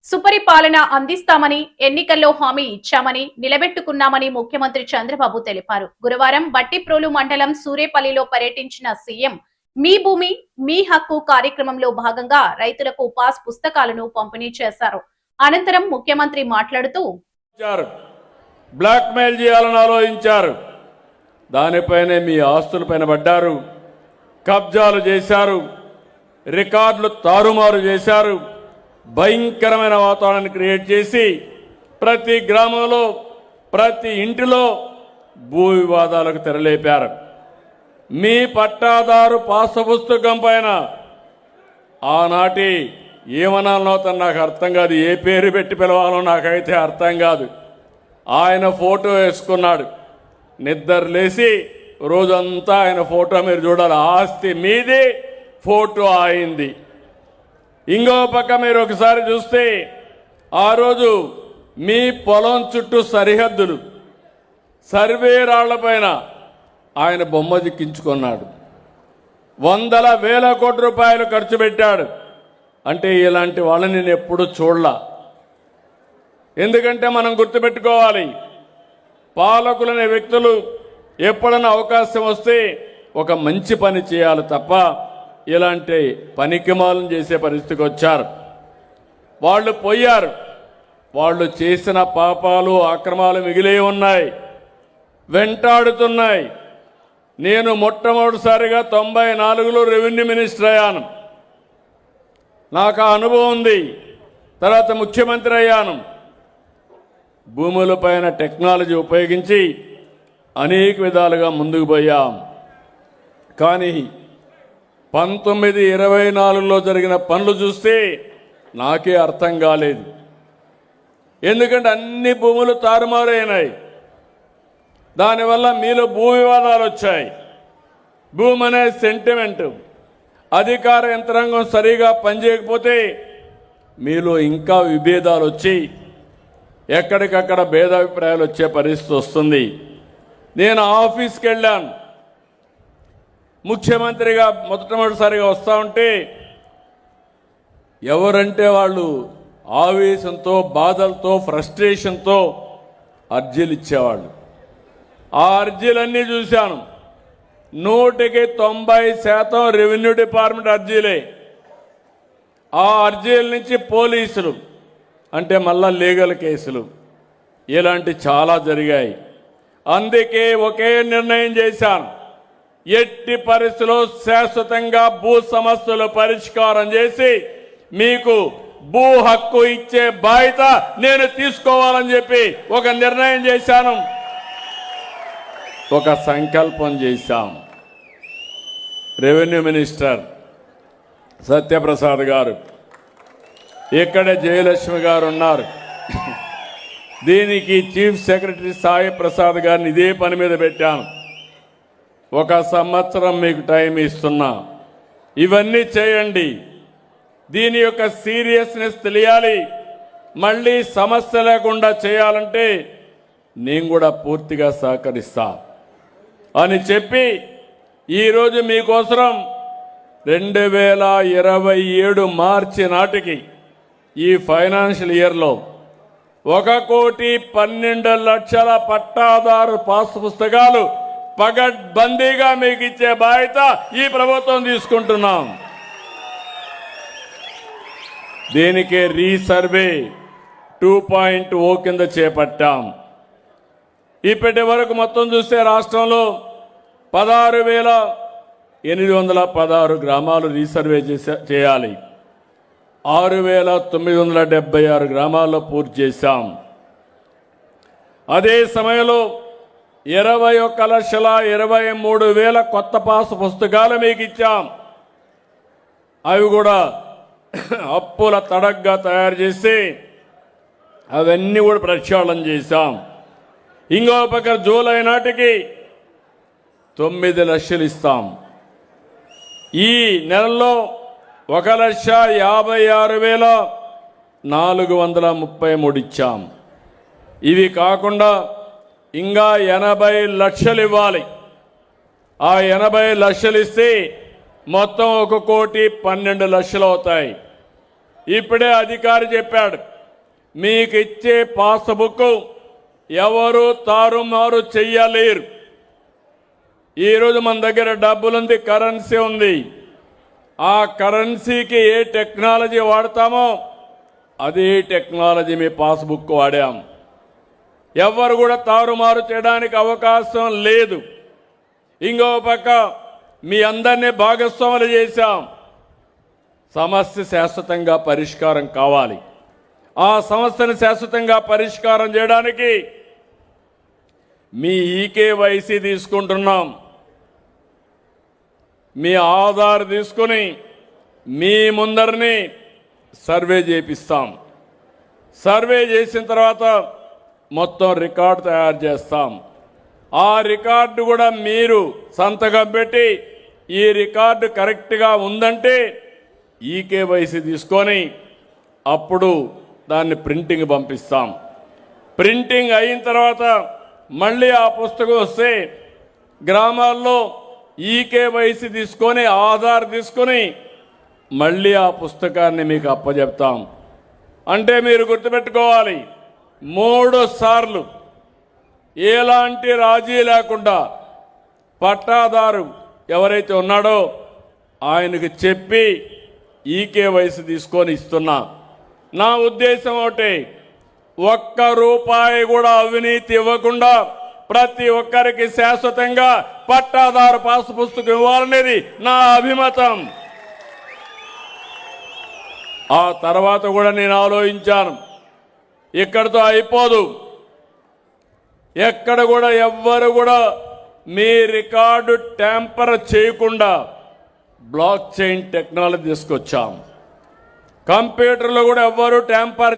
సుపరిపాలన అందిస్తామని ఎన్నికల్లో హామీ ఇచ్చామని నిలబెట్టుకున్నామని ముఖ్యమంత్రి చంద్రబాబు తెలిపారు. గురువారం బట్టిప్రోలు మండలం సూరేపల్లిలో పర్యటించిన సీఎం మీ భూమి మీ హక్కు కార్యక్రమంలో భాగంగా రైతులకు పాస్ పుస్తకాలను పంపిణీ చేశారు. అనంతరం ముఖ్యమంత్రి మాట్లాడుతూ బ్లాక్ మెయిల్ చేయాలని ఆలోచించారు. దానిపైనే మీ ఆస్తులపైన పడ్డారు, కబ్జాలు చేశారు, రికార్డులు తారుమారు చేశారు, భయంకరమైన వాతావరణాన్ని క్రియేట్ చేసి ప్రతి గ్రామంలో ప్రతి ఇంటిలో భూ వివాదాలకు తెరలేపారు. మీ పట్టాదారు పాస్ పుస్తకం పైన ఆనాటి ఏమనాలో నాకు అర్థం కాదు, ఏ పేరు పెట్టి పిలవాలో నాకైతే అర్థం కాదు. ఆయన ఫోటో వేసుకున్నాడు. నిద్ర లేచి రోజంతా ఆయన ఫోటో మీరు చూడాలి. ఆస్తి మీది, ఫోటో అయింది. ఇంకో పక్క మీరు ఒకసారి చూస్తే ఆ రోజు మీ పొలం చుట్టూ సరిహద్దులు సర్వే రాళ్లపైన ఆయన బొమ్మ దిక్కించుకున్నాడు. వందల వేల కోట్ల రూపాయలు ఖర్చు పెట్టాడు. అంటే ఇలాంటి వాళ్ళని నేను ఎప్పుడూ చూడలా. ఎందుకంటే మనం గుర్తుపెట్టుకోవాలి, పాలకులనే వ్యక్తులు ఎప్పుడైనా అవకాశం వస్తే ఒక మంచి పని చేయాలి తప్ప ఇలాంటి పనికిమాలను చేసే పరిస్థితికి వచ్చారు. వాళ్ళు పోయారు. వాళ్ళు చేసిన పాపాలు అక్రమాలు మిగిలి ఉన్నాయి, వెంటాడుతున్నాయి. నేను మొట్టమొదటిసారిగా 94లో రెవెన్యూ మినిస్టర్ అయ్యాను. నాకు ఆ అనుభవం ఉంది. తర్వాత ముఖ్యమంత్రి అయ్యాను. భూములపైన టెక్నాలజీ ఉపయోగించి అనేక విధాలుగా ముందుకు పోయాం. కానీ 1924లో జరిగిన పనులు చూస్తే నాకే అర్థం కాలేదు. ఎందుకంటే అన్ని భూములు తారుమారైనాయి. దానివల్ల మీలో భూ వివాదాలు వచ్చాయి. భూమి అనే సెంటిమెంట్, అధికార యంత్రాంగం సరిగా పనిచేయకపోతే మీలో ఇంకా విభేదాలు వచ్చి ఎక్కడికక్కడ భేదాభిప్రాయాలు వచ్చే పరిస్థితి వస్తుంది. నేను ఆఫీస్కి వెళ్ళాను. ముఖ్యమంత్రిగా మొట్టమొదటిసారిగా వస్తూ ఉంటే ఎవరంటే వాళ్ళు ఆవేశంతో, బాధలతో, ఫ్రస్ట్రేషన్తో అర్జీలు ఇచ్చేవాళ్ళు. ఆ అర్జీలన్నీ చూశాను. 100% రెవెన్యూ డిపార్ట్మెంట్ అర్జీలే. ఆ అర్జీల నుంచి పోలీసులు అంటే మళ్ళా లీగల్ కేసులు, ఇలాంటి చాలా జరిగాయి. అందుకే ఒకే నిర్ణయం చేశాను, ఎట్టి పరిస్థితుల్లో శాశ్వతంగా భూ సమస్యలు పరిష్కారం చేసి మీకు భూ హక్కు ఇచ్చే బాధ్యత నేను తీసుకోవాలని చెప్పి ఒక నిర్ణయం చేశాను, ఒక సంకల్పం చేశాం. రెవెన్యూ మినిస్టర్ సత్యప్రసాద్ గారు, ఇక్కడే జయలక్ష్మి గారు ఉన్నారు. దీనికి చీఫ్ సెక్రటరీ సాయి ప్రసాద్ గారిని ఇదే పని మీద పెట్టాను. 1 సంవత్సరం మీకు టైం ఇస్తున్నా, ఇవన్నీ చేయండి. దీని యొక్క సీరియస్నెస్ తెలియాలి. మళ్ళీ సమస్య లేకుండా చేయాలంటే నేను కూడా పూర్తిగా సహకరిస్తా అని చెప్పి ఈరోజు మీకోసం 2027 మార్చి నాటికి ఈ ఫైనాన్షియల్ ఇయర్లో 1,12,00,000 పట్టాదారు పాస్ పుస్తకాలు పగడ్బందీగా మీకు ఇచ్చే బాధ్యత ఈ ప్రభుత్వం తీసుకుంటున్నాం. దీనికి రీసర్వే 2.0 కింద చేపట్టాం. ఇప్పటి వరకు మొత్తం చూస్తే రాష్ట్రంలో 16,816 గ్రామాలు రీసర్వే చేయాలి. 6,976 గ్రామాల్లో పూర్తి చేశాం. అదే సమయంలో 21,23,000 కొత్త పాస్ పుస్తకాలు మీకు ఇచ్చాం. అవి కూడా అప్పుల తడగ్గా తయారు చేసి అవన్నీ కూడా ప్రక్షాళన చేశాం. ఇంకో పక్క జూలై నాటికి 9 లక్షలు ఇస్తాం. ఈ నెలలో 1,56,433 ఇచ్చాం. ఇవి కాకుండా ఇంకా 80 లక్షలు ఇవ్వాలి. ఆ 80 లక్షలు ఇస్తే మొత్తం 1,12,00,000 అవుతాయి. ఇప్పుడే అధికారి చెప్పాడు, మీకు ఇచ్చే పాస్బుక్ ఎవరు తారుమారు చెయ్యలేరు. ఈరోజు మన దగ్గర డబ్బులుంది, కరెన్సీ ఉంది. ఆ కరెన్సీకి ఏ టెక్నాలజీ వాడతామో అదే టెక్నాలజీ మీ పాస్బుక్ వాడాం. ఎవరు కూడా తారుమారు చేయడానికి అవకాశం లేదు. ఇంకో పక్క మీ అందరినీ భాగస్వాములు చేశాం. సమస్య శాశ్వతంగా పరిష్కారం కావాలి. ఆ సమస్యను శాశ్వతంగా పరిష్కారం చేయడానికి మీ ఈకేవైసీ తీసుకుంటున్నాం. మీ ఆధార్ తీసుకుని మీ ముందరిని సర్వే చేపిస్తాం. సర్వే చేసిన తర్వాత మొత్తం రికార్డు తయారు చేస్తాం. ఆ రికార్డు కూడా మీరు సంతకం పెట్టి ఈ రికార్డు కరెక్ట్గా ఉందంటే ఈకేవైసీ తీసుకొని అప్పుడు దాన్ని ప్రింటింగ్ పంపిస్తాం. ప్రింటింగ్ అయిన తర్వాత మళ్ళీ ఆ పుస్తకం వస్తే గ్రామాల్లో ఈకేవైసీ తీసుకొని ఆధార్ తీసుకొని మళ్ళీ ఆ పుస్తకాన్ని మీకు అప్పచెప్తాం. అంటే మీరు గుర్తుపెట్టుకోవాలి, 3 సార్లు ఎలాంటి రాజీ లేకుండా పట్టాదారు ఎవరైతే ఉన్నాడో ఆయనకు చెప్పి ఈకేవైసీ తీసుకొని ఇస్తున్నా. నా ఉద్దేశం ఒకటి, ₹1 కూడా అవినీతి ఇవ్వకుండా ప్రతి ఒక్కరికి శాశ్వతంగా పట్టాదారు పాస్ పుస్తకం ఇవ్వాలనేది నా అభిమతం. ఆ తర్వాత కూడా నేను ఆలోచించాను, ఇక్కడితో అయిపోదు. ఎక్కడ కూడా ఎవ్వరు కూడా మీ రికార్డు ట్యాంపర్ చేయకుండా బ్లాక్ చైన్ టెక్నాలజీ తీసుకొచ్చాం. కంప్యూటర్లో కూడా ఎవ్వరు ట్యాంపర్